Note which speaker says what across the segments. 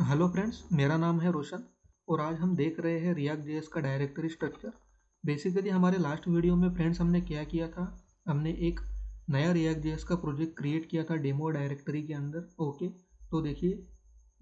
Speaker 1: Hello friends, मेरा नाम है रोशन और आज हम देख रहे हैं रिएक्ट जेएस का डायरेक्टरी स्ट्रक्चर। बेसिकली हमारे लास्ट वीडियो में फ्रेंड्स हमने क्या किया था, हमने एक नया रिएक्ट जेएस का प्रोजेक्ट क्रिएट किया था डेमो डायरेक्टरी के अंदर। ओके, तो देखिए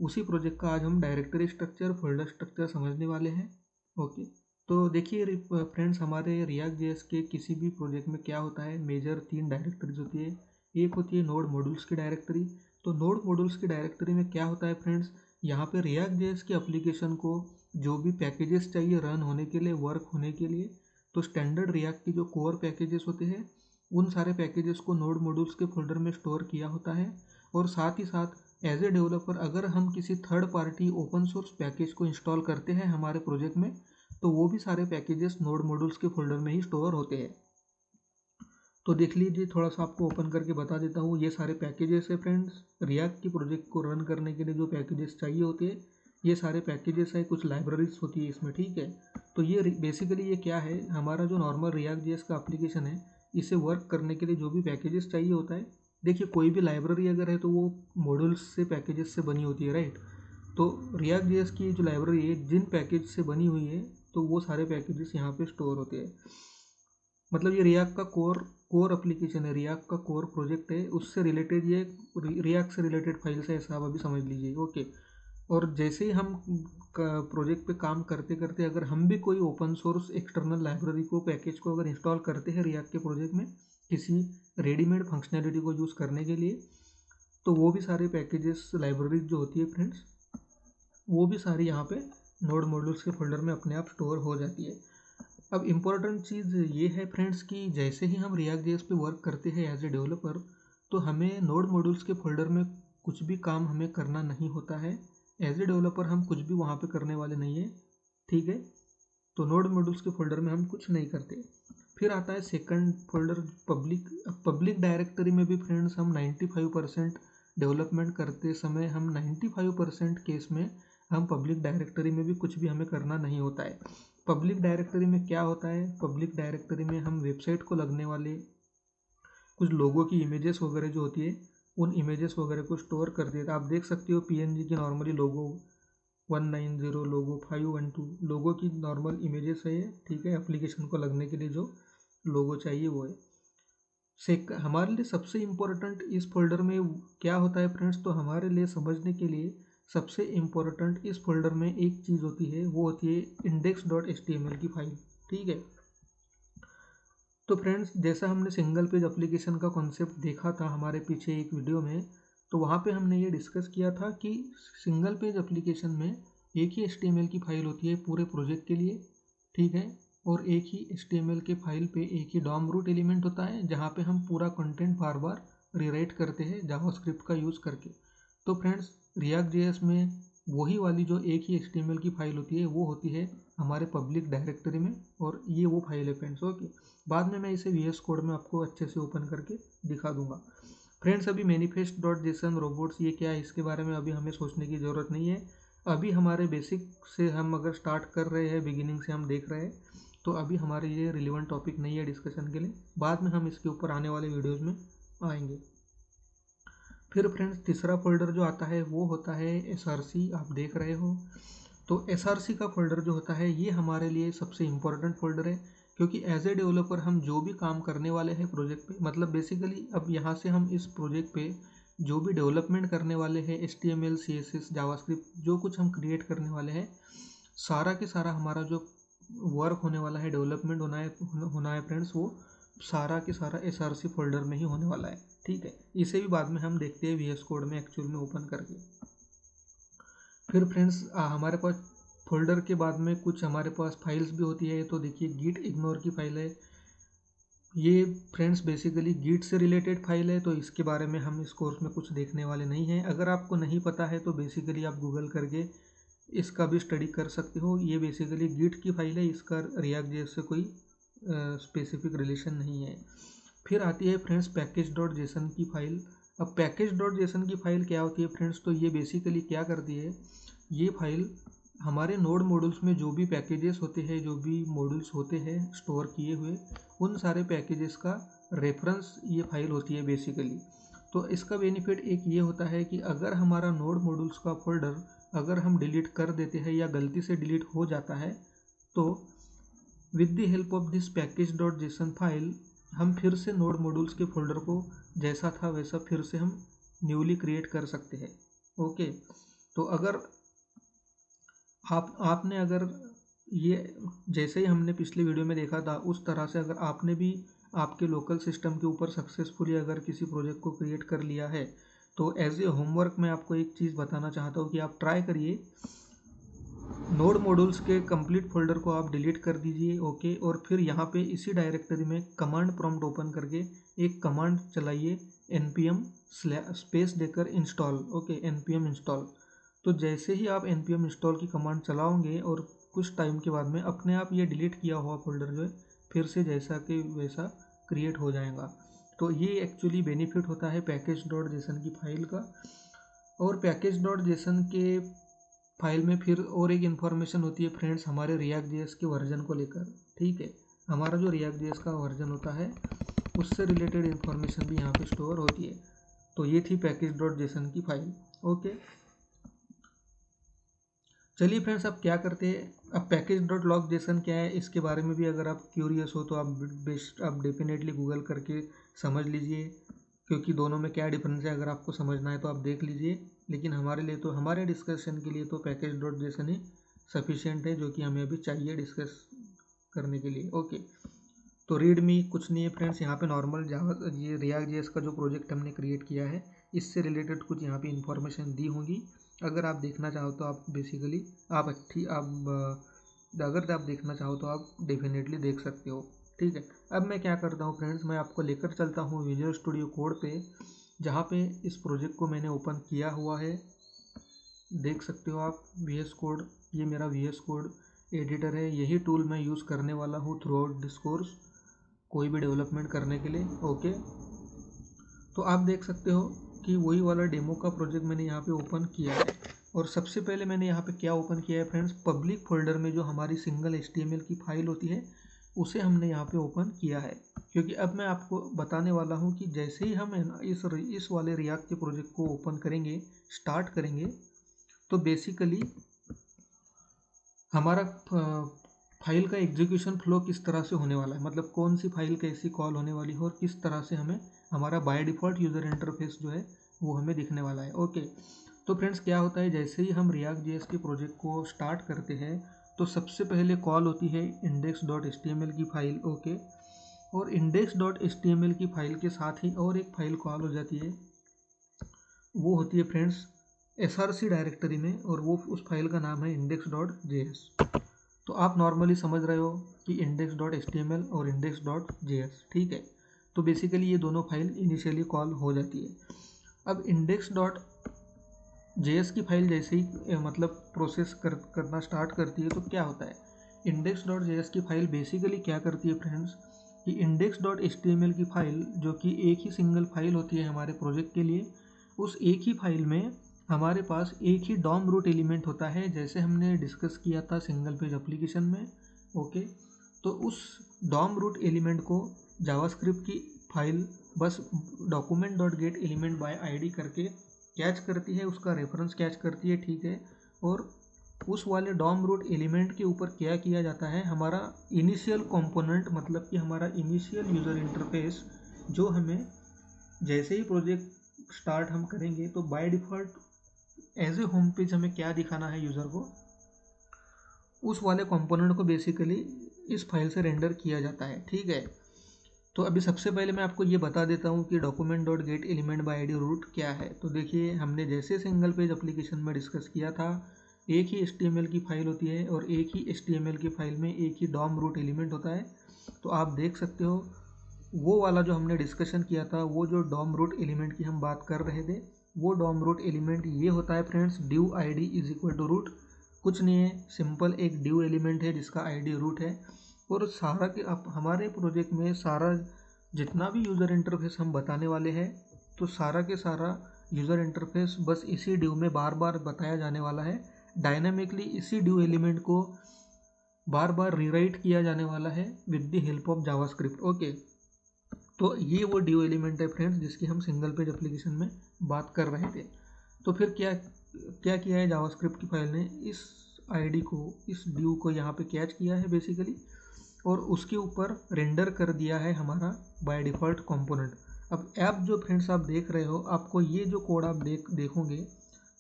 Speaker 1: उसी प्रोजेक्ट का आज हम डायरेक्टरी स्ट्रक्चर, फोल्डर स्ट्रक्चर समझने वाले हैं। ओके, तो देखिए फ्रेंड्स, हमारे रिएक्ट जेएस के किसी भी प्रोजेक्ट में क्या होता है, मेजर 3 डायरेक्टरीज होती है। एक होती है नोड मॉड्यूल्स की डायरेक्टरी। तो नोड मॉड्यूल्स की डायरेक्टरी में क्या होता है फ्रेंड्स, यहाँ पे रिएक्ट जेएस की एप्लीकेशन को जो भी पैकेजेस चाहिए रन होने के लिए, वर्क होने के लिए, तो स्टैंडर्ड रिएक्ट की जो कोर पैकेजेस होते हैं उन सारे पैकेजेस को नोड मॉड्यूल्स के फोल्डर में स्टोर किया होता है। और साथ ही साथ एज ए डेवलपर अगर हम किसी third party open source package को इंस्टॉल करते हैं हमारे प्रोजेक्ट में, तो वो भी सारे पैकेजेस नोड मॉड्यूल्स के फोल्डर में ही स्टोर होते हैं। तो देख लीजिए, थोड़ा सा आपको ओपन करके बता देता हूँ। ये सारे पैकेजेस है फ्रेंड्स, रिएक्ट की प्रोजेक्ट को रन करने के लिए जो पैकेजेस चाहिए होते हैं ये सारे पैकेजेस है। कुछ लाइब्रेरीज होती है इसमें, ठीक है। तो ये बेसिकली ये क्या है, हमारा जो नॉर्मल रिएक्ट जेएस का एप्लीकेशन है इसे वर्क करने के लिए जो भी पैकेजेस चाहिए होता है, देखिए कोई भी लाइब्रेरी अगर है तो वो मॉड्यूल्स से, पैकेजेस से बनी होती है, राइट। तो रिएक्ट जेएस की जो लाइब्रेरी है जिन पैकेज से बनी हुई है तो वो सारे पैकेजेस यहाँ पे स्टोर होते हैं। मतलब ये रिएक्ट का कोर एप्लीकेशन है, रिएक्ट का कोर प्रोजेक्ट है, उससे रिलेटेड ये रिएक्ट से रिलेटेड फाइल्स है, ऐसा आप अभी समझ लीजिए। ओके, और जैसे ही हम प्रोजेक्ट पे काम करते करते अगर हम भी कोई ओपन सोर्स एक्सटर्नल लाइब्रेरी को, पैकेज को अगर इंस्टॉल करते हैं रिएक्ट के प्रोजेक्ट में किसी रेडीमेड फंक्शनैलिटी को यूज़ करने के लिए, तो वो भी सारे पैकेजेस, लाइब्रेरीज जो होती है फ्रेंड्स, वो भी सारी यहाँ पे नोड मॉड्यूल्स के फोल्डर में अपने आप स्टोर हो जाती है। अब इम्पोर्टेंट चीज़ ये है फ्रेंड्स कि जैसे ही हम रिएक्ट जेएस पे वर्क करते हैं एज ए डेवलपर, तो हमें नोड मॉड्यूल्स के फोल्डर में कुछ भी काम हमें करना नहीं होता है। एज ए डेवलपर हम कुछ भी वहाँ पे करने वाले नहीं है, ठीक है। तो नोड मॉड्यूल्स के फोल्डर में हम कुछ नहीं करते। फिर आता है second folder, public. Public directory में भी फ्रेंड्स हम 95% डेवलपमेंट करते समय, हम 95% केस में हम पब्लिक डायरेक्टरी में भी कुछ भी हमें करना नहीं होता है। पब्लिक डायरेक्टरी में क्या होता है, पब्लिक डायरेक्टरी में हम वेबसाइट को लगने वाले कुछ लोगों की इमेजेस वगैरह जो होती है उन इमेजेस वगैरह को स्टोर कर देता है। आप देख सकते हो पीएनजी की नॉर्मली लोगो 190, लोगो 512 लोगों की नॉर्मल इमेजेस है ये, ठीक है। एप्लीकेशन को लगने के लिए जो लोगो चाहिए वो है। हमारे लिए सबसे इम्पोर्टेंट इस फोल्डर में क्या होता है फ्रेंड्स, तो हमारे लिए समझने के लिए सबसे इम्पोर्टेंट इस फोल्डर में एक चीज़ होती है, वो होती है index.html की फाइल, ठीक है। तो फ्रेंड्स, जैसा हमने सिंगल पेज एप्लीकेशन का कॉन्सेप्ट देखा था हमारे पीछे एक वीडियो में, तो वहाँ पे हमने ये डिस्कस किया था कि सिंगल पेज एप्लीकेशन में एक ही HTML की फाइल होती है पूरे प्रोजेक्ट के लिए, ठीक है। और एक ही HTML के फाइल पे एक ही डॉम रूट एलिमेंट होता है जहाँ पे हम पूरा कंटेंट बार बार रीराइट करते हैं जावास्क्रिप्ट का यूज़ करके। तो फ्रेंड्स, रिएक्ट जेएस में वही वाली जो एक ही HTML की फाइल होती है वो होती है हमारे पब्लिक डायरेक्टरी में, और ये वो फाइल है फ्रेंड्स। ओके, बाद में मैं इसे VS कोड में आपको अच्छे से ओपन करके दिखा दूंगा। फ्रेंड्स, अभी manifest.json रोबोट्स ये क्या है इसके बारे में अभी हमें सोचने की ज़रूरत नहीं है। अभी हमारे बेसिक से हम अगर स्टार्ट कर रहे हैं, बिगिनिंग से हम देख रहे हैं, तो अभी हमारे ये रिलेवेंट टॉपिक नहीं है डिस्कशन के लिए। बाद में हम इसके ऊपर आने वाले वीडियोज़ में आएंगे। फिर फ्रेंड्स, तीसरा फोल्डर जो आता है वो होता है SRC, आप देख रहे हो। तो SRC का फोल्डर जो होता है ये हमारे लिए सबसे इम्पोर्टेंट फोल्डर है, क्योंकि एज ए डेवलपर हम जो भी काम करने वाले हैं प्रोजेक्ट पे, मतलब बेसिकली अब यहाँ से हम इस प्रोजेक्ट पे जो भी डेवलपमेंट करने वाले हैं, HTML CSS जावास्क्रिप्ट जो कुछ हम क्रिएट करने वाले हैं, सारा के सारा हमारा जो वर्क होने वाला है, डेवलपमेंट होना है फ्रेंड्स, वो सारा के सारा SRC फोल्डर में ही होने वाला है, ठीक है। इसे भी बाद में हम देखते हैं VS कोड में एक्चुअल में ओपन करके। फिर फ्रेंड्स, हमारे पास फोल्डर के बाद में कुछ हमारे पास फाइल्स भी होती है। तो देखिए गिट इग्नोर की फाइल है ये फ्रेंड्स, बेसिकली गिट से रिलेटेड फाइल है, तो इसके बारे में हम इस कोर्स में कुछ देखने वाले नहीं हैं। अगर आपको नहीं पता है तो बेसिकली आप गूगल करके इसका भी स्टडी कर सकते हो। ये बेसिकली गिट की फाइल है, इसका रिएक्ट जेएस से कोई स्पेसिफिक रिलेशन नहीं है। फिर आती है फ्रेंड्स पैकेज.json की फाइल। अब पैकेज.json की फाइल क्या होती है फ्रेंड्स, तो ये बेसिकली क्या करती है, ये फाइल हमारे नोड मॉड्यूल्स में जो भी पैकेजेस होते हैं, जो भी मॉड्यूल्स होते हैं स्टोर किए हुए, उन सारे पैकेजेस का रेफरेंस ये फाइल होती है बेसिकली। तो इसका बेनिफिट एक ये होता है कि अगर हमारा नोड मॉड्यूल्स का फोल्डर अगर हम डिलीट कर देते हैं या गलती से डिलीट हो जाता है तो with the help of this package dot JSON file हम फिर से नोड मॉड्यूल्स के फोल्डर को जैसा था वैसा फिर से हम न्यूली क्रिएट कर सकते हैं। ओके, तो अगर आपने अगर ये जैसे ही हमने पिछले वीडियो में देखा था उस तरह से अगर आपने भी आपके लोकल सिस्टम के ऊपर सक्सेसफुली अगर किसी प्रोजेक्ट को क्रिएट कर लिया है तो एज ए होमवर्क मैं आपको एक चीज़ बताना चाहता हूँ कि आप ट्राई करिए, नोड मॉड्यूल्स के कंप्लीट फोल्डर को आप डिलीट कर दीजिए। ओके, और फिर यहाँ पे इसी डायरेक्टरी में कमांड प्रॉम्प्ट ओपन करके एक कमांड चलाइए npm स्पेस देकर इंस्टॉल। Okay, npm install. तो जैसे ही आप npm इंस्टॉल की कमांड चलाओगे और कुछ टाइम के बाद में अपने आप ये डिलीट किया हुआ फोल्डर जो है फिर से जैसा कि वैसा क्रिएट हो जाएगा। तो ये एक्चुअली बेनिफिट होता है पैकेज डॉट जेसन की फाइल का। और पैकेज डॉट जेसन के फाइल में फिर और एक इन्फॉर्मेशन होती है फ्रेंड्स हमारे रिएक्ट जेएस के वर्जन को लेकर। ठीक है, हमारा जो रिएक्ट जेएस का वर्जन होता है उससे रिलेटेड इन्फॉर्मेशन भी यहाँ पे स्टोर होती है। तो ये थी पैकेज डॉट जेसन की फाइल। ओके, चलिए फ्रेंड्स अब क्या करते हैं, अब पैकेज डॉट लॉग जेसन क्या है इसके बारे में भी अगर आप क्यूरियस हो तो आप डेफिनेटली गूगल करके समझ लीजिए, क्योंकि दोनों में क्या डिफरेंस है अगर आपको समझना है तो आप देख लीजिए। लेकिन हमारे लिए तो हमारे डिस्कशन के लिए तो पैकेज डॉट जेसन ही सफिशिएंट है जो कि हमें अभी चाहिए डिस्कस करने के लिए। ओके, तो रीड मी कुछ नहीं है फ्रेंड्स, यहाँ पे नॉर्मल जावा ये रिएक्ट जेएस का जो प्रोजेक्ट हमने क्रिएट किया है इससे रिलेटेड कुछ यहाँ पे इन्फॉर्मेशन दी होंगी। अगर आप देखना चाहो तो आप बेसिकली अगर आप देखना चाहो तो आप डेफिनेटली देख सकते हो। ठीक है, अब मैं क्या करता हूँ फ्रेंड्स, मैं आपको लेकर चलता हूँ विजुअल स्टूडियो कोड पे, जहाँ पे इस प्रोजेक्ट को मैंने ओपन किया हुआ है। देख सकते हो आप VS कोड, ये मेरा VS कोड एडिटर है, यही टूल मैं यूज़ करने वाला हूँ थ्रू आउट दिस कोर्स कोई भी डेवलपमेंट करने के लिए। ओके, तो आप देख सकते हो कि वही वाला डेमो का प्रोजेक्ट मैंने यहाँ पे ओपन किया है। और सबसे पहले मैंने यहाँ पे क्या ओपन किया है फ्रेंड्स, पब्लिक फोल्डर में जो हमारी सिंगल HTML की फाइल होती है उसे हमने यहाँ पे ओपन किया है। क्योंकि अब मैं आपको बताने वाला हूँ कि जैसे ही हम इस वाले रिएक्ट के प्रोजेक्ट को ओपन करेंगे, स्टार्ट करेंगे, तो बेसिकली हमारा फाइल का एग्जीक्यूशन फ्लो किस तरह से होने वाला है, मतलब कौन सी फाइल कैसी कॉल होने वाली है और किस तरह से हमें हमारा बाय डिफ़ॉल्ट यूज़र इंटरफेस जो है वो हमें दिखने वाला है। ओके, तो फ्रेंड्स क्या होता है, जैसे ही हम रिएक्ट जेएस के प्रोजेक्ट को स्टार्ट करते हैं तो सबसे पहले कॉल होती है index.html की फाइल। ओके, और index.html की फाइल के साथ ही और एक फाइल कॉल हो जाती है, वो होती है फ्रेंड्स src डायरेक्टरी में, और वो उस फाइल का नाम है index.js। तो आप नॉर्मली समझ रहे हो कि index.html और index.js। ठीक है, तो बेसिकली ये दोनों फाइल इनिशियली कॉल हो जाती है। अब index.js की फाइल जैसे ही मतलब प्रोसेस करना स्टार्ट करती है तो क्या होता है, index.js की फाइल बेसिकली क्या करती है फ्रेंड्स कि index.html की फाइल जो कि एक ही सिंगल फाइल होती है हमारे प्रोजेक्ट के लिए, उस एक ही फाइल में हमारे पास एक ही डॉम रूट एलिमेंट होता है, जैसे हमने डिस्कस किया था सिंगल पेज एप्लीकेशन में। ओके, तो उस डॉम रूट एलिमेंट को जावास्क्रिप्ट की फाइल बस document.getElementById करके कैच करती है, उसका रेफरेंस कैच करती है। ठीक है, और उस वाले डॉम रूट एलिमेंट के ऊपर क्या किया जाता है, हमारा इनिशियल कंपोनेंट मतलब कि हमारा इनिशियल यूज़र इंटरफेस जो हमें जैसे ही प्रोजेक्ट स्टार्ट हम करेंगे तो by default as a home page हमें क्या दिखाना है यूज़र को, उस वाले कंपोनेंट को बेसिकली इस फाइल से रेंडर किया जाता है। ठीक है, तो अभी सबसे पहले मैं आपको ये बता देता हूँ कि document.getElementById रूट क्या है। तो देखिए, हमने जैसे सिंगल पेज एप्लीकेशन में डिस्कस किया था, एक ही HTML की फाइल होती है और एक ही HTML की फाइल में एक ही डॉम रूट एलिमेंट होता है। तो आप देख सकते हो वो वाला जो हमने डिस्कशन किया था, वो जो डॉम रूट एलिमेंट की हम बात कर रहे थे, वो डॉम रूट एलिमेंट ये होता है friends div id is equal to root. कुछ नहीं है, सिंपल एक div एलिमेंट है जिसका ID रूट है। और सारा के आप हमारे प्रोजेक्ट में सारा जितना भी यूज़र इंटरफेस हम बताने वाले हैं, तो सारा के सारा यूज़र इंटरफेस बस इसी div में बार बार बताया जाने वाला है। डायनामिकली इसी div एलिमेंट को बार बार रीराइट किया जाने वाला है with the help of JavaScript. Okay, तो ये वो div एलिमेंट है फ्रेंड्स जिसकी हम सिंगल पेज एप्लीकेशन में बात कर रहे थे। तो फिर क्या क्या किया है जावास्क्रिप्ट की फाइल ने, इस आईडी को, इस ड्यू को यहाँ पे कैच किया है बेसिकली, और उसके ऊपर रेंडर कर दिया है हमारा बाय डिफ़ॉल्ट कंपोनेंट। अब ऐप जो फ्रेंड्स आप देख रहे हो, आपको ये जो कोड आप देखोगे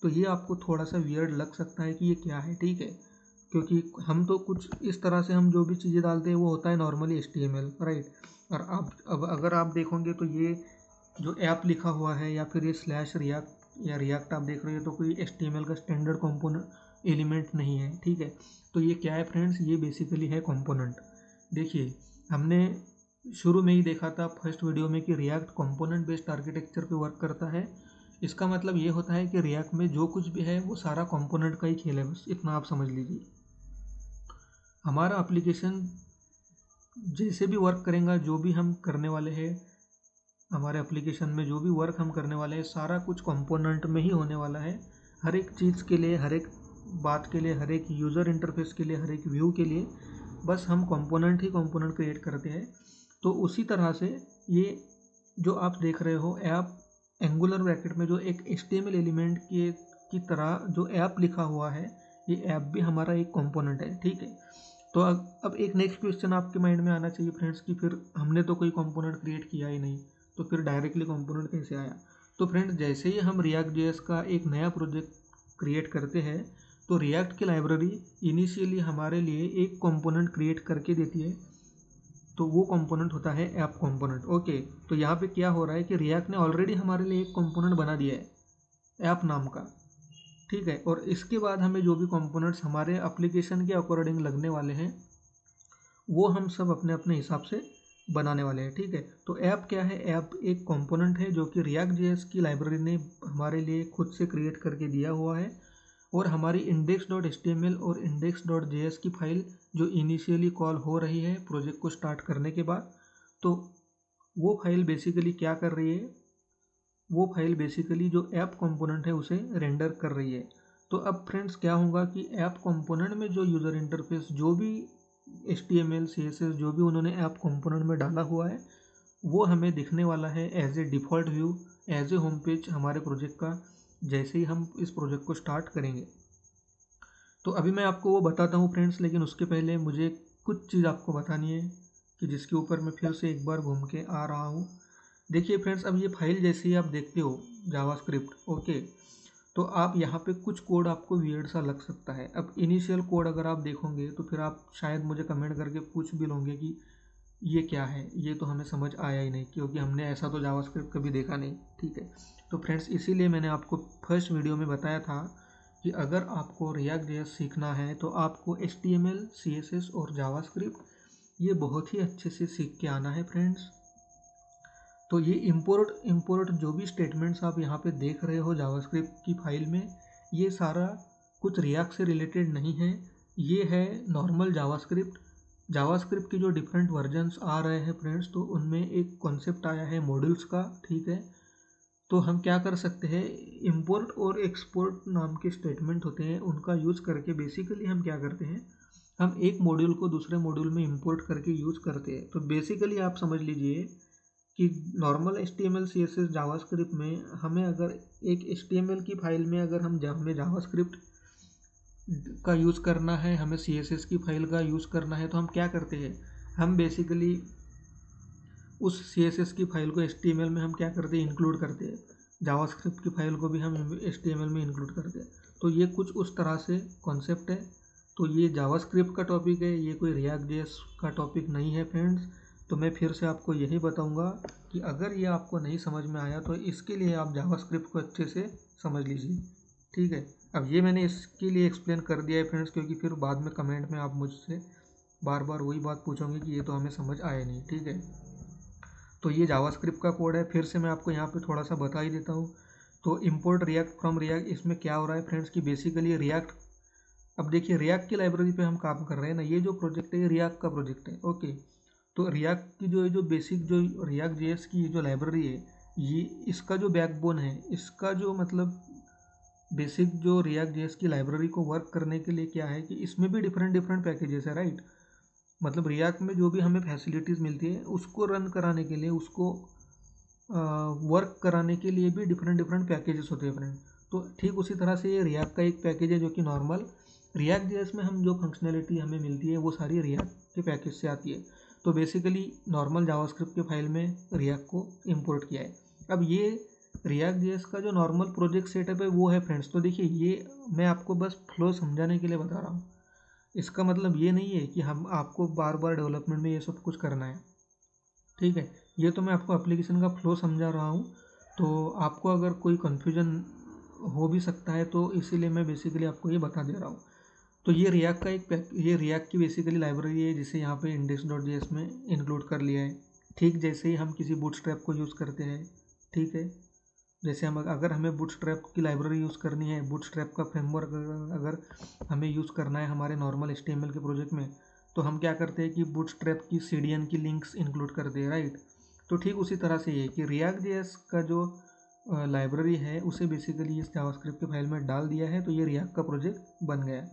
Speaker 1: तो ये आपको थोड़ा सा वियर्ड लग सकता है कि ये क्या है, ठीक है, क्योंकि हम तो कुछ इस तरह से हम जो भी चीज़ें डालते हैं वो होता है नॉर्मली HTML, राइट। और अब अगर आप देखोगे तो ये जो ऐप लिखा हुआ है या फिर ये स्लैश रिएक्ट या रिएक्ट आप देख रहे हो तो कोई HTML का स्टैंडर्ड कंपोनेंट एलिमेंट नहीं है, ठीक है। तो ये क्या है फ्रेंड्स, ये बेसिकली है कंपोनेंट। देखिए हमने शुरू में ही देखा था फर्स्ट वीडियो में कि रिएक्ट कंपोनेंट बेस्ड आर्किटेक्चर पे वर्क करता है। इसका मतलब ये होता है कि रिएक्ट में जो कुछ भी है वो सारा कंपोनेंट का ही खेल है, बस इतना आप समझ लीजिए। हमारा एप्लीकेशन जैसे भी वर्क करेगा, जो भी हम करने वाले हैं, हमारे एप्लीकेशन में जो भी वर्क हम करने वाले हैं सारा कुछ कंपोनेंट में ही होने वाला है। हर एक चीज़ के लिए, हर एक बात के लिए, हर एक यूज़र इंटरफेस के लिए, हर एक व्यू के लिए बस हम कंपोनेंट ही कंपोनेंट क्रिएट करते हैं। तो उसी तरह से ये जो आप देख रहे हो ऐप एंगुलर ब्रैकेट में जो एक HTML एलिमेंट की तरह जो ऐप लिखा हुआ है, ये ऐप भी हमारा एक कंपोनेंट है, ठीक है। तो अब एक नेक्स्ट क्वेश्चन आपके माइंड में आना चाहिए फ्रेंड्स कि फिर हमने तो कोई कंपोनेंट क्रिएट किया ही नहीं, तो फिर डायरेक्टली कंपोनेंट कैसे आया। तो फ्रेंड्स जैसे ही हम React.js का एक नया प्रोजेक्ट क्रिएट करते हैं तो रिएक्ट की लाइब्रेरी इनिशियली हमारे लिए एक कंपोनेंट क्रिएट करके देती है, तो वो कंपोनेंट होता है ऐप कंपोनेंट। ओके, तो यहाँ पे क्या हो रहा है कि रिएक्ट ने ऑलरेडी हमारे लिए एक कंपोनेंट बना दिया है ऐप नाम का, ठीक है। और इसके बाद हमें जो भी कंपोनेंट्स हमारे एप्लीकेशन के अकॉर्डिंग लगने वाले हैं वो हम सब अपने अपने हिसाब से बनाने वाले हैं, ठीक है। तो ऐप क्या है, ऐप एक कंपोनेंट है जो कि React.js की लाइब्रेरी ने हमारे लिए खुद से क्रिएट करके दिया हुआ है। और हमारी index.html और index.js की फाइल जो इनिशियली कॉल हो रही है प्रोजेक्ट को स्टार्ट करने के बाद, तो वो फाइल बेसिकली क्या कर रही है, वो फाइल बेसिकली जो ऐप कंपोनेंट है उसे रेंडर कर रही है। तो अब फ्रेंड्स क्या होगा कि ऐप कंपोनेंट में जो यूज़र इंटरफेस, जो भी HTML CSS जो भी उन्होंने ऐप कंपोनेंट में डाला हुआ है वो हमें दिखने वाला है as a default view, as a home page हमारे प्रोजेक्ट का, जैसे ही हम इस प्रोजेक्ट को स्टार्ट करेंगे। तो अभी मैं आपको वो बताता हूँ फ्रेंड्स, लेकिन उसके पहले मुझे कुछ चीज़ आपको बतानी है कि जिसके ऊपर मैं फिर से एक बार घूम के आ रहा हूँ। देखिए फ्रेंड्स, अब ये फाइल जैसे ही आप देखते हो जावास्क्रिप्ट, ओके, तो आप यहाँ पे कुछ कोड आपको वियर्ड सा लग सकता है। अब इनिशियल कोड अगर आप देखोगे तो फिर आप शायद मुझे कमेंट करके पूछ भी लोगे कि ये क्या है, ये तो हमें समझ आया ही नहीं, क्योंकि हमने ऐसा तो जावास्क्रिप्ट कभी देखा नहीं, ठीक है। तो फ्रेंड्स इसीलिए मैंने आपको फर्स्ट वीडियो में बताया था कि अगर आपको React.js सीखना है तो आपको HTML CSS और जावास्क्रिप्ट ये बहुत ही अच्छे से सीख के आना है फ्रेंड्स। तो ये इंपोर्ट जो भी स्टेटमेंट्स आप यहाँ पे देख रहे हो जावास्क्रिप्ट की फाइल में, ये सारा कुछ रिएक्ट से रिलेटेड नहीं है, ये है नॉर्मल जावास्क्रिप्ट की जो डिफरेंट वर्जन्स आ रहे हैं फ्रेंड्स, तो उनमें एक कॉन्सेप्ट आया है मॉड्यूल्स का, ठीक है। तो हम क्या कर सकते हैं, इंपोर्ट और एक्सपोर्ट नाम के स्टेटमेंट होते हैं, उनका यूज़ करके बेसिकली हम क्या करते हैं, हम एक मॉड्यूल को दूसरे मॉड्यूल में इंपोर्ट करके यूज़ करते हैं। तो बेसिकली आप समझ लीजिए कि नॉर्मल HTML CSS जावास्क्रिप्ट में हमें अगर एक HTML की फाइल में अगर हमें जावास्क्रिप्ट का यूज़ करना है, हमें CSS की फाइल का यूज़ करना है, तो हम क्या करते हैं, हम बेसिकली उस CSS की फाइल को HTML में हम क्या करते हैं, इंक्लूड करते हैं, जावास्क्रिप्ट की फाइल को भी हम HTML में इंक्लूड करते हैं। तो ये कुछ उस तरह से कॉन्सेप्ट है। तो ये जावास्क्रिप्ट का टॉपिक है, ये कोई React.js का टॉपिक नहीं है फ्रेंड्स। तो मैं फिर से आपको यही बताऊंगा कि अगर ये आपको नहीं समझ में आया तो इसके लिए आप जावास्क्रिप्ट को अच्छे से समझ लीजिए, ठीक है। अब ये मैंने इसके लिए एक्सप्लेन कर दिया है फ्रेंड्स, क्योंकि फिर बाद में कमेंट में आप मुझसे बार बार वही बात पूछोगे कि ये तो हमें समझ आया नहीं, ठीक है। तो ये जावास्क्रिप्ट का कोड है, फिर से मैं आपको यहाँ पे थोड़ा सा बता ही देता हूँ। तो इम्पोर्ट रिएक्ट फ्रॉम रिएक्ट, इसमें क्या हो रहा है फ्रेंड्स कि बेसिकली रिएक्ट, अब देखिए रिएक्ट की लाइब्रेरी पे हम काम कर रहे हैं ना, ये जो प्रोजेक्ट है ये रिएक्ट का प्रोजेक्ट है, ओके। तो रिएक्ट की जो बेसिक जो React.js की जो लाइब्रेरी है, ये इसका जो बैकबोन है, इसका जो मतलब बेसिक जो React.js की लाइब्रेरी को वर्क करने के लिए क्या है कि इसमें भी डिफरेंट पैकेजेस है, राइट। मतलब रिएक्ट में जो भी हमें फैसिलिटीज़ मिलती है उसको रन कराने के लिए, उसको वर्क कराने के लिए भी डिफरेंट पैकेजेस होते हैं फ्रेंड। तो ठीक उसी तरह से ये रिएक्ट का एक पैकेज है जो कि नॉर्मल रिएक्ट जेएस में हम जो फंक्शनैलिटी हमें मिलती है वो सारी रिएक्ट के पैकेज से आती है। तो बेसिकली नॉर्मल जावास्क्रिप्ट के फाइल में रिएक्ट को इंपोर्ट किया है। अब ये रिएक्ट जेएस का जो नॉर्मल प्रोजेक्ट सेटअप है वो है फ्रेंड्स। तो देखिए ये मैं आपको बस फ्लो समझाने के लिए बता रहा हूँ, इसका मतलब ये नहीं है कि हम आपको बार बार डेवलपमेंट में ये सब कुछ करना है, ठीक है। ये तो मैं आपको एप्लीकेशन का फ्लो समझा रहा हूँ, तो आपको अगर कोई कन्फ्यूजन हो भी सकता है तो इसीलिए मैं बेसिकली आपको ये बता दे रहा हूँ। तो ये रिएक्ट का ये रिएक्ट की बेसिकली लाइब्रेरी है जिसे यहाँ पे index.js में इंक्लूड कर लिया है। ठीक जैसे ही हम किसी बूटस्ट्रैप को यूज़ करते हैं, ठीक है, जैसे हम अगर हमें बूटस्ट्रैप की लाइब्रेरी यूज़ करनी है, बूटस्ट्रैप का फ्रेमवर्क अगर हमें यूज़ करना है हमारे नॉर्मल HTML के प्रोजेक्ट में, तो हम क्या करते हैं कि बूटस्ट्रैप की CDN की लिंक्स इंक्लूड करते हैं, राइट। तो ठीक उसी तरह से ये कि रिएक्ट जेएस का जो लाइब्रेरी है उसे बेसिकली इस जावास्क्रिप्ट के फाइल में डाल दिया है, तो ये रिएक्ट का प्रोजेक्ट बन गया।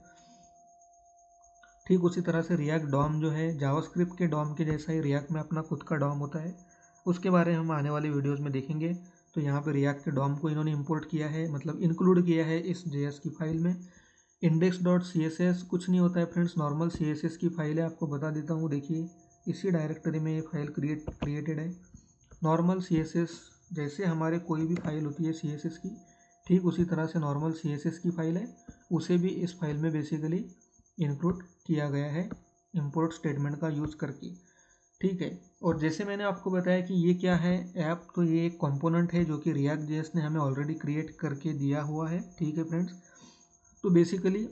Speaker 1: ठीक उसी तरह से रिएक्ट डॉम जो है जावास्क्रिप्ट के डॉम के जैसा ही रिएक्ट में अपना खुद का डॉम होता है, उसके बारे में हम आने वाले वीडियोज़ में देखेंगे। तो यहाँ पे रिएक्ट के डॉम को इन्होंने इंपोर्ट किया है, मतलब इंक्लूड किया है इस जेएस की फाइल में। index.css कुछ नहीं होता है फ्रेंड्स, नॉर्मल CSS की फाइल है, आपको बता देता हूँ। देखिए इसी डायरेक्टरी में ये फाइल क्रिएटेड है। नॉर्मल CSS जैसे हमारे कोई भी फाइल होती है CSS की, ठीक उसी तरह से नॉर्मल CSS की फाइल है, उसे भी इस फाइल में बेसिकली इंक्लूड किया गया है इंपोर्ट स्टेटमेंट का यूज़ करके, ठीक है। और जैसे मैंने आपको बताया कि ये क्या है ऐप, तो ये एक कंपोनेंट है जो कि रिएक्ट जेएस ने हमें ऑलरेडी क्रिएट करके दिया हुआ है, ठीक है फ्रेंड्स। तो बेसिकली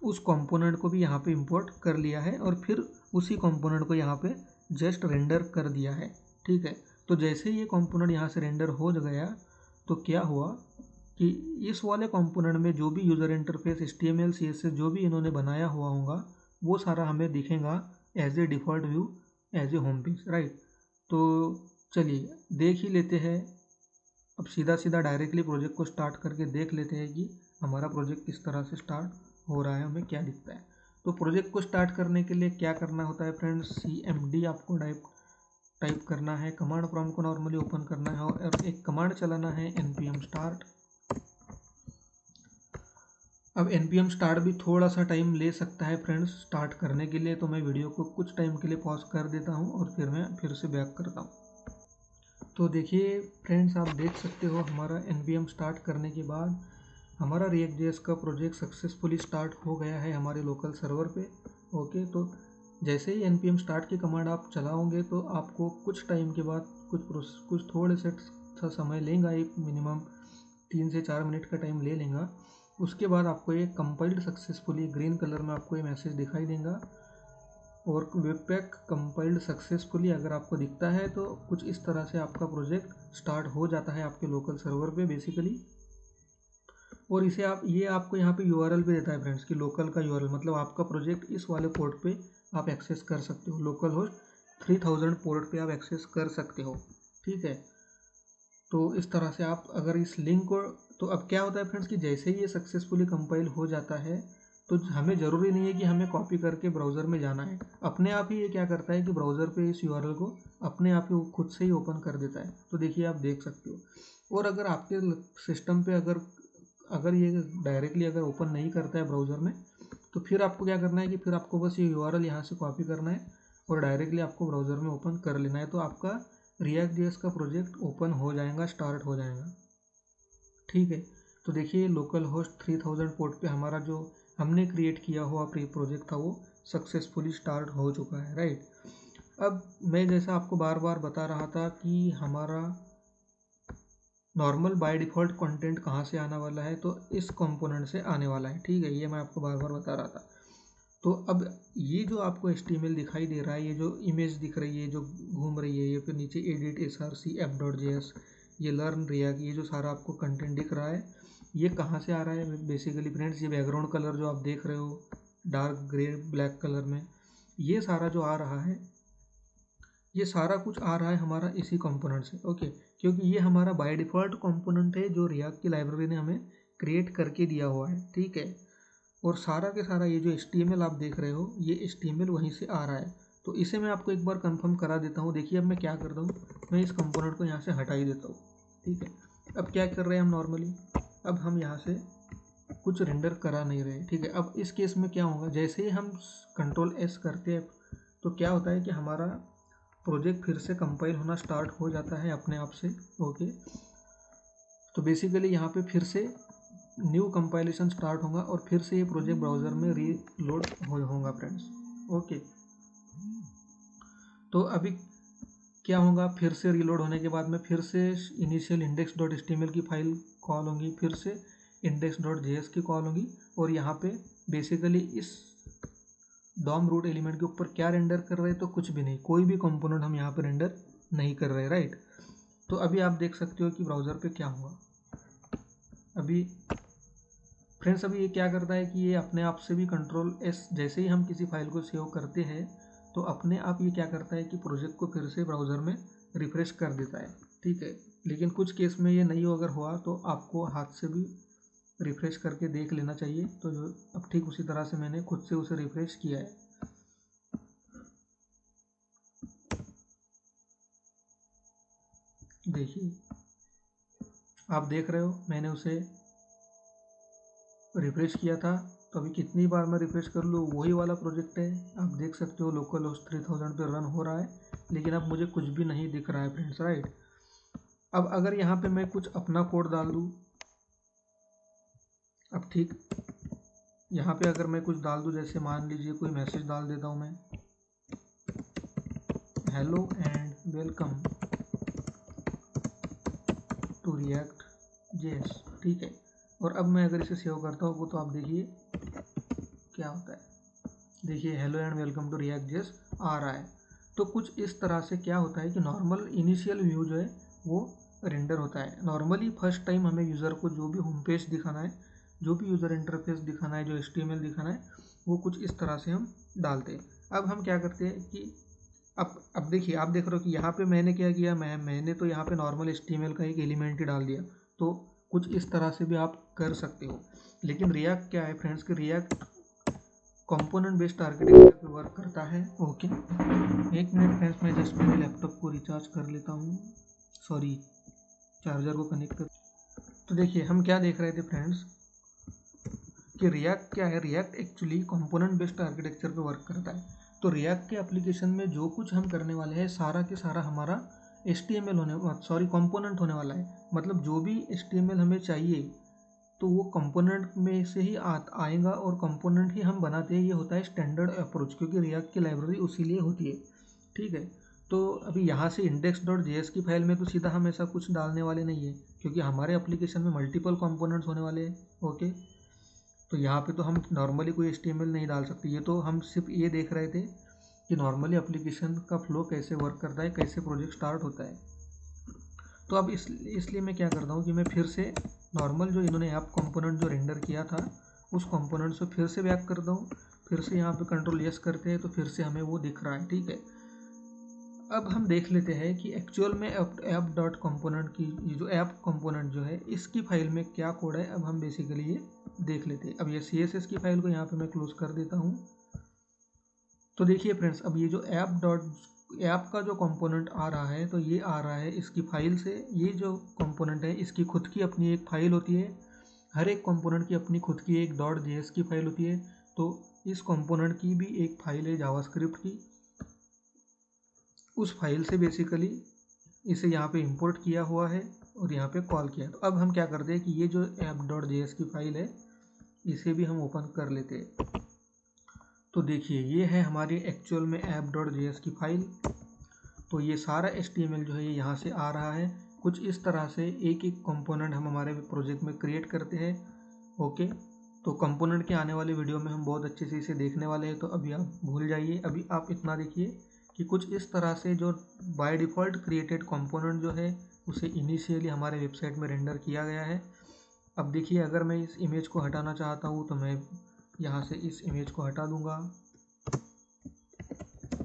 Speaker 1: उस कंपोनेंट को भी यहाँ पे इंपोर्ट कर लिया है और फिर उसी कंपोनेंट को यहाँ पे जस्ट रेंडर कर दिया है, ठीक है। तो जैसे ही ये कंपोनेंट यहाँ से रेंडर हो गया तो क्या हुआ कि इस वाले कंपोनेंट में जो भी यूज़र इंटरफेस HTML CSS जो भी इन्होंने बनाया हुआ होगा वो सारा हमें दिखेगा as a default view as a home page, right. तो चलिए देख ही लेते हैं, अब सीधा सीधा डायरेक्टली प्रोजेक्ट को स्टार्ट करके देख लेते हैं कि हमारा प्रोजेक्ट किस तरह से स्टार्ट हो रहा है, हमें क्या दिखता है। तो प्रोजेक्ट को स्टार्ट करने के लिए क्या करना होता है फ्रेंड्स, CMD आपको टाइप करना है, कमांड प्रॉम्प्ट को नॉर्मली ओपन करना है और एक कमांड चलाना है npm start। अब npm start भी थोड़ा सा टाइम ले सकता है फ्रेंड्स स्टार्ट करने के लिए, तो मैं वीडियो को कुछ टाइम के लिए पॉज कर देता हूँ और फिर मैं फिर से बैक करता हूँ। तो देखिए फ्रेंड्स आप देख सकते हो हमारा npm स्टार्ट करने के बाद हमारा रिएक्ट जेएस का प्रोजेक्ट सक्सेसफुली स्टार्ट हो गया है हमारे लोकल सर्वर पे। ओके, तो जैसे ही npm स्टार्ट की कमांड आप चलाओगे तो आपको कुछ टाइम के बाद कुछ थोड़े से समय लेगा, एक मिनिमम 3 से 4 मिनट का टाइम ले लेगा। उसके बाद आपको ये कंपाइल्ड सक्सेसफुली ग्रीन कलर में आपको ये मैसेज दिखाई देगा और वेबपैक कंपाइल्ड सक्सेसफुली अगर आपको दिखता है तो कुछ इस तरह से आपका प्रोजेक्ट स्टार्ट हो जाता है आपके लोकल सर्वर पे बेसिकली। और ये आपको यहाँ पे URL भी देता है फ्रेंड्स कि लोकल का URL, मतलब आपका प्रोजेक्ट इस वाले पोर्ट पे आप एक्सेस कर सकते हो, लोकल होस्ट 3000 पोर्ट पे आप एक्सेस कर सकते हो, ठीक है। तो इस तरह से आप अगर इस लिंक को, तो अब क्या होता है फ्रेंड्स कि जैसे ही ये सक्सेसफुली कंपाइल हो जाता है तो हमें ज़रूरी नहीं है कि हमें कॉपी करके ब्राउज़र में जाना है, अपने आप ही ये क्या करता है कि ब्राउज़र पे इस URL को अपने आप ही खुद से ही ओपन कर देता है। तो देखिए आप देख सकते हो। और अगर आपके सिस्टम पे अगर ये डायरेक्टली अगर ओपन नहीं करता है ब्राउज़र में, तो फिर आपको क्या करना है कि फिर आपको बस ये URL यहाँ से कॉपी करना है और डायरेक्टली आपको ब्राउज़र में ओपन कर लेना है, तो आपका रिएक्ट जेएस का प्रोजेक्ट ओपन हो जाएगा, स्टार्ट हो जाएगा, ठीक है। तो देखिए लोकल होस्ट 3000 पोर्ट पे हमारा जो हमने क्रिएट किया हुआ प्रोजेक्ट था वो सक्सेसफुली स्टार्ट हो चुका है, राइट। अब मैं जैसा आपको बार बार बता रहा था कि हमारा नॉर्मल बाय डिफ़ॉल्ट कंटेंट कहाँ से आने वाला है, तो इस कंपोनेंट से आने वाला है, ठीक है। ये मैं आपको बार बार बता रहा था। तो अब ये जो आपको HTML दिखाई दे रहा है, ये जो इमेज दिख रही है जो घूम रही है, ये फिर नीचे एडिट src app.js, ये लर्न रिएक्ट, ये जो सारा आपको कंटेंट दिख रहा है ये कहाँ से आ रहा है बेसिकली फ्रेंड्स, ये बैकग्राउंड कलर जो आप देख रहे हो डार्क ग्रे ब्लैक कलर में, ये सारा जो आ रहा है ये सारा कुछ आ रहा है हमारा इसी कंपोनेंट से, ओके। क्योंकि ये हमारा बाय डिफ़ॉल्ट कंपोनेंट है जो रिएक्ट की लाइब्रेरी ने हमें क्रिएट करके दिया हुआ है, ठीक है। और सारा के सारा ये जो HTML आप देख रहे हो ये HTML वहीं से आ रहा है। तो इसे मैं आपको एक बार कंफर्म करा देता हूँ। देखिए अब मैं क्या करता हूँ, मैं इस कंपोनेंट को यहाँ से हटा ही देता हूँ, ठीक है। अब क्या कर रहे हैं हम नॉर्मली, अब हम यहाँ से कुछ रेंडर करा नहीं रहे, ठीक है। अब इस केस में क्या होगा, जैसे ही हम कंट्रोल एस करते हैं तो क्या होता है कि हमारा प्रोजेक्ट फिर से कंपाइल होना स्टार्ट हो जाता है अपने आप से। ओके, तो बेसिकली यहाँ पे फिर से न्यू कंपाइलेशन स्टार्ट होगा और फिर से ये प्रोजेक्ट ब्राउज़र में रीलोड होगा फ्रेंड्स। ओके, तो अभी क्या होगा, फिर से रीलोड होने के बाद में फिर से इनिशियल index.html की फाइल कॉल होंगी, फिर से index.js की कॉल होंगी, और यहाँ पे बेसिकली इस डॉम रूट एलिमेंट के ऊपर क्या रेंडर कर रहे हैं, तो कुछ भी नहीं, कोई भी कंपोनेंट हम यहाँ पे रेंडर नहीं कर रहे, राइट। तो अभी आप देख सकते हो कि ब्राउज़र पे क्या होगा। अभी फ्रेंड्स अभी ये क्या करता है कि ये अपने आप से भी कंट्रोल एस, जैसे ही हम किसी फाइल को सेव करते हैं तो अपने आप ये क्या करता है कि प्रोजेक्ट को फिर से ब्राउज़र में रिफ्रेश कर देता है, ठीक है। लेकिन कुछ केस में ये नहीं अगर हुआ तो आपको हाथ से भी रिफ्रेश करके देख लेना चाहिए। तो जो अब ठीक उसी तरह से मैंने खुद से उसे रिफ्रेश किया है। देखिए, आप देख रहे हो मैंने उसे रिफ्रेश किया था, तो अभी कितनी बार मैं रिफ्रेश कर लूँ वही वाला प्रोजेक्ट है। आप देख सकते हो लोकल होस्ट 3000 पे रन हो रहा है, लेकिन अब मुझे कुछ भी नहीं दिख रहा है फ्रेंड्स, राइट। अब अगर यहाँ पे मैं कुछ अपना कोड डाल दूँ, अब ठीक यहाँ पे अगर मैं कुछ डाल दूँ, जैसे मान लीजिए कोई मैसेज डाल देता हूँ मैं, hello and welcome to React JS, ठीक है। और अब मैं अगर इसे सेव करता हूँ तो आप देखिए क्या होता है। देखिए hello and welcome to React JS आ रहा है। तो कुछ इस तरह से क्या होता है कि नॉर्मल इनिशियल व्यू जो है वो रेंडर होता है। नॉर्मली फर्स्ट टाइम हमें यूज़र को जो भी होम पेज दिखाना है, जो भी यूज़र इंटरफेस दिखाना है, जो HTML दिखाना है, वो कुछ इस तरह से हम डालते हैं। अब हम क्या करते हैं कि अब देखिए, आप देख रहे हो कि यहाँ पे मैंने क्या किया, मैंने तो यहाँ पे नॉर्मल HTML का एक एलिमेंट ही डाल दिया। तो कुछ इस तरह से भी आप कर सकते हो। लेकिन रिएक्ट क्या है फ्रेंड्स, कि रिएक्ट कंपोनेंट बेस्ड आर्किटेक्चर पे वर्क करता है। ओके, एक मिनट फ्रेंड्स, मैं जस्ट मेरे लैपटॉप को रिचार्ज कर लेता हूँ, सॉरी चार्जर को कनेक्ट कर। तो देखिए हम क्या देख रहे थे फ्रेंड्स कि रिएक्ट क्या है, react actually component based architecture पे वर्क करता है। तो रिएक्ट के एप्लीकेशन में जो कुछ हम करने वाले हैं सारा के सारा हमारा कंपोनेंट होने वाला है। मतलब जो भी HTML हमें चाहिए तो वो कंपोनेंट में से ही आएगा, और कंपोनेंट ही हम बनाते हैं। ये होता है स्टैंडर्ड अप्रोच, क्योंकि रिएक्ट की लाइब्रेरी उसी लिए होती है, ठीक है। तो अभी यहाँ से index.js की फाइल में तो सीधा हम ऐसा कुछ डालने वाले नहीं है, क्योंकि हमारे एप्लीकेशन में मल्टीपल कंपोनेंट्स होने वाले हैं। ओके, तो यहाँ पे तो हम नॉर्मली कोई HTML नहीं डाल सकते। ये तो हम सिर्फ ये देख रहे थे कि नॉर्मली एप्लीकेशन का फ्लो कैसे वर्क करता है, कैसे प्रोजेक्ट स्टार्ट होता है। तो अब इसलिए मैं क्या करता हूँ कि मैं फिर से नॉर्मल जो इन्होंने ऐप कंपोनेंट जो रेंडर किया था उस कंपोनेंट से फिर से बैक करता हूँ, फिर से यहाँ पे कंट्रोल यस करते हैं तो फिर से हमें वो दिख रहा है, ठीक है। अब हम देख लेते हैं कि एक्चुअल में ऐप डॉट कंपोनेंट की ये जो ऐप कंपोनेंट जो है इसकी फाइल में क्या कोड है। अब हम बेसिकली ये देख लेते हैं। अब ये CSS की फाइल को यहाँ पे मैं क्लोज कर देता हूँ। तो देखिए फ्रेंड्स, अब ये जो ऐप का जो कंपोनेंट आ रहा है, तो ये आ रहा है इसकी फाइल से। ये जो कंपोनेंट है इसकी खुद की अपनी एक फाइल होती है। हर एक कंपोनेंट की अपनी खुद की एक .js की फाइल होती है। तो इस कंपोनेंट की भी एक फाइल है जावास्क्रिप्ट की। उस फाइल से बेसिकली इसे यहाँ पे इंपोर्ट किया हुआ है और यहाँ पे कॉल किया है। तो अब हम क्या करते हैं कि ये जो app.js की फाइल है इसे भी हम ओपन कर लेते हैं। तो देखिए ये है हमारी एक्चुअल में app.js की फाइल। तो ये सारा HTML जो है ये यहाँ से आ रहा है। कुछ इस तरह से एक एक कंपोनेंट हम हमारे प्रोजेक्ट में क्रिएट करते हैं। ओके, तो कंपोनेंट के आने वाले वीडियो में हम बहुत अच्छे से इसे देखने वाले हैं, तो अभी आप भूल जाइए। अभी आप इतना देखिए कि कुछ इस तरह से जो बाय डिफ़ॉल्ट क्रिएटेड कंपोनेंट जो है उसे इनिशियली हमारे वेबसाइट में रेंडर किया गया है। अब देखिए, अगर मैं इस इमेज को हटाना चाहता हूँ तो मैं यहाँ से इस इमेज को हटा दूँगा,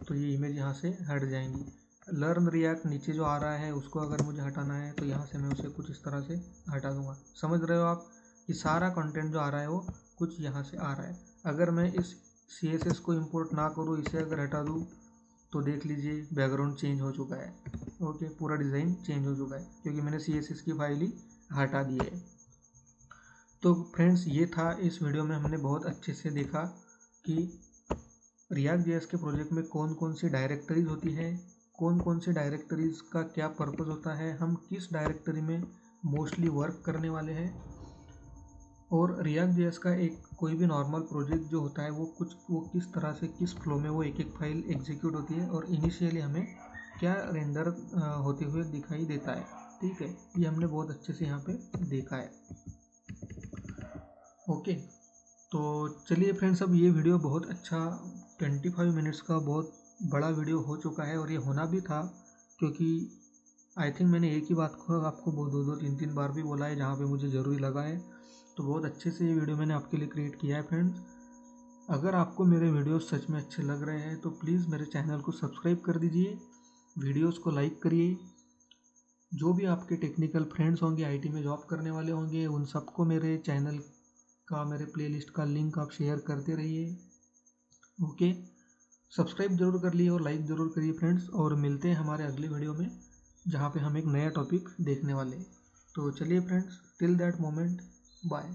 Speaker 1: तो ये इमेज यहाँ से हट जाएंगी। लर्न रिएक्ट नीचे जो आ रहा है उसको अगर मुझे हटाना है तो यहाँ से मैं उसे कुछ इस तरह से हटा दूँगा। समझ रहे हो आप कि सारा कंटेंट जो आ रहा है वो कुछ यहाँ से आ रहा है। अगर मैं इस CSS को इंपोर्ट ना करूँ, इसे अगर हटा दूँ, तो देख लीजिए बैकग्राउंड चेंज हो चुका है। ओके, पूरा डिज़ाइन चेंज हो चुका है क्योंकि मैंने CSS की फाइल ही हटा दी है। तो फ्रेंड्स ये था, इस वीडियो में हमने बहुत अच्छे से देखा कि रिएक्ट जेएस के प्रोजेक्ट में कौन कौन सी डायरेक्टरीज होती है, कौन कौन सी डायरेक्टरीज का क्या पर्पस होता है, हम किस डायरेक्टरी में मोस्टली वर्क करने वाले हैं, और रिएक्ट जेएस का एक कोई भी नॉर्मल प्रोजेक्ट जो होता है वो किस तरह से, किस फ्लो में वो एक एक फाइल एग्जीक्यूट होती है और इनिशियली हमें क्या रेंडर होते हुए दिखाई देता है। ठीक है, ये हमने बहुत अच्छे से यहाँ पे देखा है। ओके, तो चलिए फ्रेंड्स, अब ये वीडियो बहुत अच्छा 25 मिनट्स का बहुत बड़ा वीडियो हो चुका है, और ये होना भी था क्योंकि आई थिंक मैंने एक ही बात को आपको दो तीन तीन बार भी बोला है जहाँ पे मुझे ज़रूरी लगा है। तो बहुत अच्छे से ये वीडियो मैंने आपके लिए क्रिएट किया है फ्रेंड्स। अगर आपको मेरे वीडियोस सच में अच्छे लग रहे हैं तो प्लीज़ मेरे चैनल को सब्सक्राइब कर दीजिए, वीडियोस को लाइक करिए। जो भी आपके टेक्निकल फ्रेंड्स होंगे, आईटी में जॉब करने वाले होंगे, उन सबको मेरे चैनल का, मेरे प्लेलिस्ट का लिंक आप शेयर करते रहिए। ओके, सब्सक्राइब जरूर कर लिए और लाइक ज़रूर करिए फ्रेंड्स, और मिलते हैं हमारे अगले वीडियो में जहाँ पे हम एक नया टॉपिक देखने वाले हैं। तो चलिए friends, till that moment, bye.